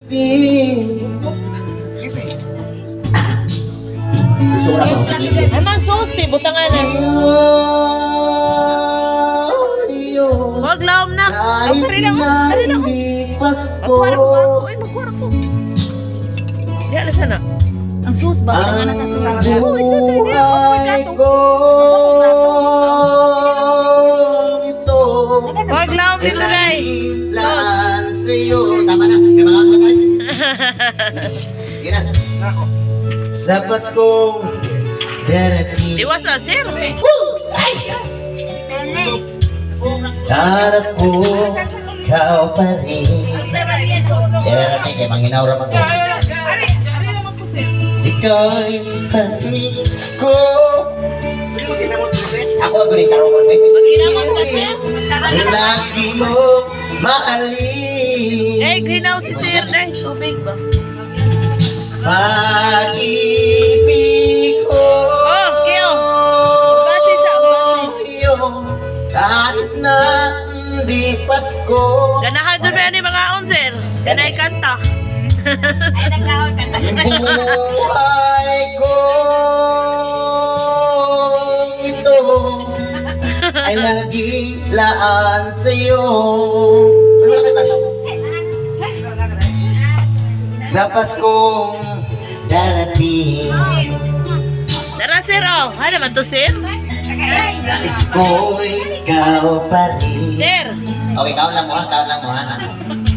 Gusto ko na ako sa gilid. Ay, man, susti, butangan na. Wag laom na. Ang dali lang, dali lang. Magkuwara ko, ay, magkuwara ko. Diyan na sana. Ang sus ba? Ang nasa sasasya. Oh, isa na niya. Wag laom dito, guys. Sa'yo. Tama na. May mga kakay. Sige na. Sa Paskong darating. Iwas na, sir. Harap ko, ikaw pa rin. Darating kay Manginaw raman ko. Ikaw'y panis ko. Ako ang gulit tarungan mo. Maginamon ka, sir. Lagi mo mahalin. Eh, ginaw si sir. Eh, tubig ba? Pag-ibig ko. Oh, Kyo. Basi sa basi. Kahit na hindi Pasko. Ganahan dyan ba yan ni mga on, sir? Ganay kanta. Ay, nagkawal ka na. Buhay ko ito ay nagilaan sa'yo. Sa Paskong darating, Tara, sir, oh. Ano naman to, sir? nais ko ikaw pa rin. Sir. Okay, kaon lang mo ha.